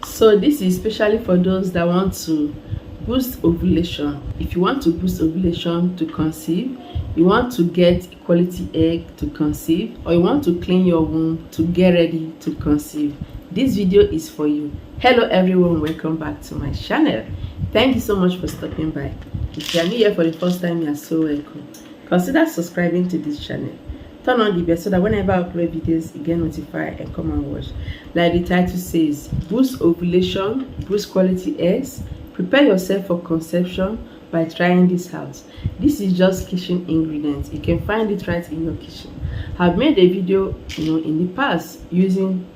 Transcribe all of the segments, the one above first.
So this is especially for those that want to boost ovulation. If you want to boost ovulation to conceive, you want to get quality egg to conceive, or you want to clean your womb to get ready to conceive, this video is for you. Hello everyone, welcome back to my channel. Thank you so much for stopping by. If you are new here for the first time, you are so welcome. Consider subscribing to this channel. Turn on the bell so that whenever I upload videos, you get notified and come and watch. Like the title says, boost ovulation, boost quality eggs, prepare yourself for conception by trying this out. This is just kitchen ingredients. You can find it right in your kitchen. I've made a video, in the past using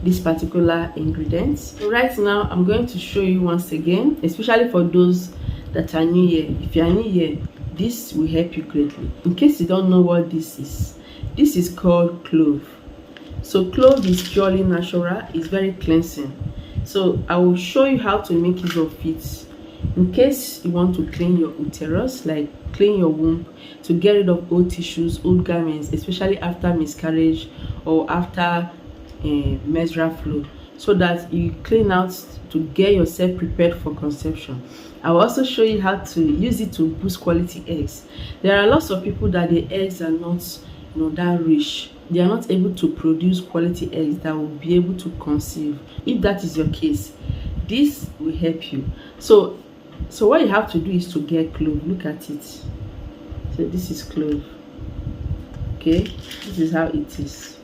this particular ingredients. Right now, I'm going to show you once again, especially for those that are new here. If you are new here, this will help you greatly. In case you don't know what this is called clove. So clove is purely natural, it's very cleansing. So I will show you how to make use of it in case you want to clean your uterus, like clean your womb, to get rid of old tissues, old garments, especially after miscarriage or after menstrual flow, so that you clean out to get yourself prepared for conception. I will also show you how to use it to boost quality eggs. There are lots of people that the eggs are not that rich. They are not able to produce quality eggs that will be able to conceive. If that is your case, this will help you. So what you have to do is to get clove. Look at it. So this is clove. Okay, this is how it is.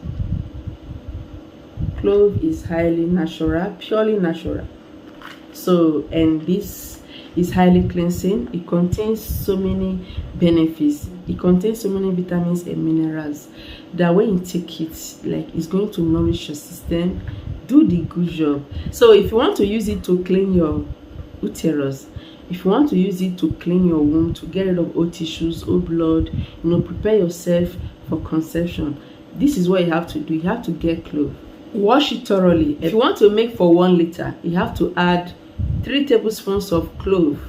Clove is highly natural, purely natural. So, and this is highly cleansing. It contains so many benefits. It contains so many vitamins and minerals that when you take it, like, it's going to nourish your system, do the good job. So if you want to use it to clean your uterus, if you want to use it to clean your womb, to get rid of old tissues, old blood, prepare yourself for conception, this is what you have to do. You have to get clove. Wash it thoroughly. If you want to make for 1 liter, you have to add 3 tablespoons of clove.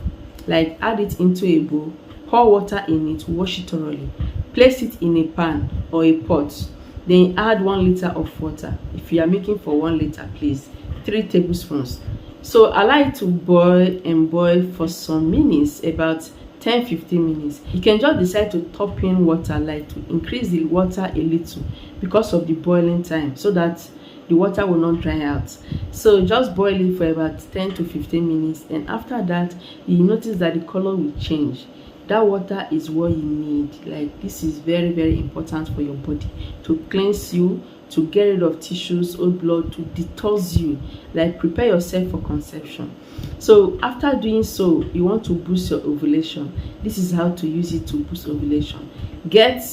Like, add it into a bowl, pour water in it, wash it thoroughly, place it in a pan or a pot, then add 1 liter of water. If you are making for 1 liter, please, 3 tablespoons. So allow it to boil and boil for some minutes, about 10-15 minutes. You can just decide to top in water, like to increase the water a little because of the boiling time, so that the water will not dry out. So just boil it for about 10 to 15 minutes, and after that you notice that the color will change. That water is what you need. Like, this is very, very important for your body, to cleanse you, to get rid of tissues, old blood, to detox you, like prepare yourself for conception. So after doing so, you want to boost your ovulation. This is how to use it to boost ovulation. Get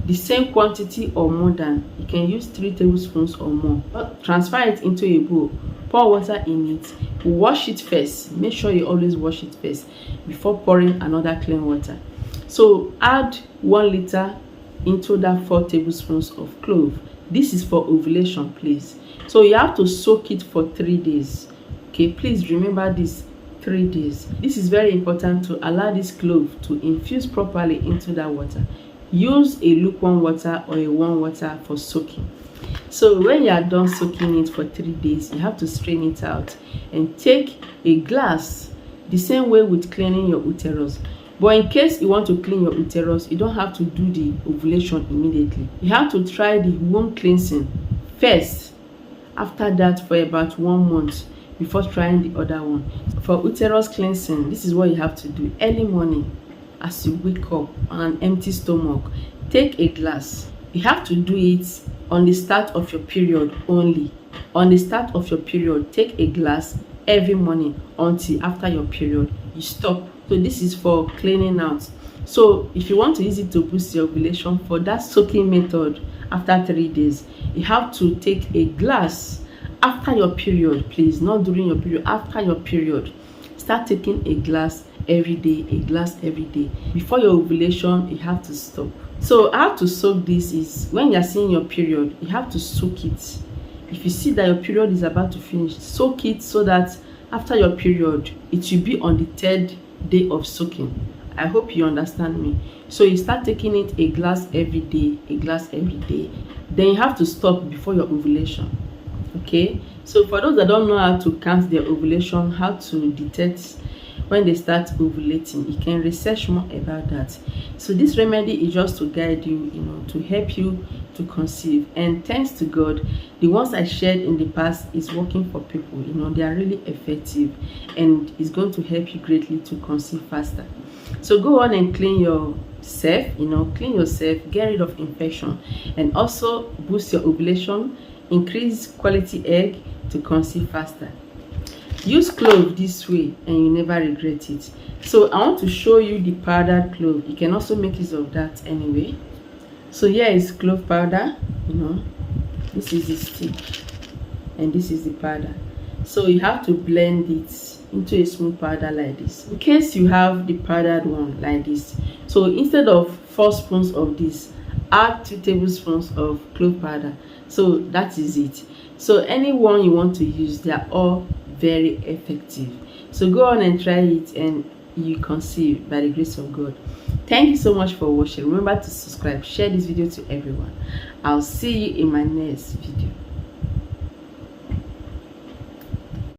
the same quantity or more than. You can use 3 tablespoons or more. Transfer it into a bowl, pour water in it, wash it first. Make sure you always wash it first before pouring another clean water. So add 1 liter into that 4 tablespoons of clove. This is for ovulation, please. So you have to soak it for 3 days. Okay, please remember this, 3 days. This is very important to allow this clove to infuse properly into that water. Use a lukewarm water or a warm water for soaking. So when you are done soaking it for 3 days, you have to strain it out and take a glass, the same way with cleaning your uterus. But in case you want to clean your uterus, you don't have to do the ovulation immediately. You have to try the womb cleansing first. After that, for about 1 month before trying the other one. For uterus cleansing, this is what you have to do. Early morning, as you wake up on an empty stomach, take a glass. You have to do it on the start of your period only. On the start of your period, take a glass every morning until after your period. You stop. So this is for cleaning out. So if you want to use it to boost your ovulation, for that soaking method, after 3 days, you have to take a glass after your period, please, not during your period, after your period. Start taking a glass every day, a glass every day. Before your ovulation, you have to stop. So how to soak this is, when you're seeing your period, you have to soak it. If you see that your period is about to finish, soak it so that after your period, it will be on the 3rd day of soaking. I hope you understand me. So you start taking it a glass every day, a glass every day. Then you have to stop before your ovulation. Okay, so for those that don't know how to count their ovulation, how to detect when they start ovulating, you can research more about that. So this remedy is just to guide you, to help you to conceive. And thanks to God, the ones I shared in the past is working for people. They are really effective, and it's going to help you greatly to conceive faster. So go on and clean yourself, clean yourself, get rid of infection, and also boost your ovulation, increase quality egg to conceive faster. Use clove this way and you never regret it. So I want to show you the powdered clove. You can also make use of that anyway. So here is clove powder. This is the stick and this is the powder. So you have to blend it into a smooth powder like this. In case you have the powdered one like this, so instead of 4 spoons of this, add 2 tablespoons of clove powder. So that is it. So any one you want to use, they are all very effective. So go on and try it and you conceive by the grace of God. Thank you so much for watching. Remember to subscribe, share this video to everyone. I'll see you in my next video.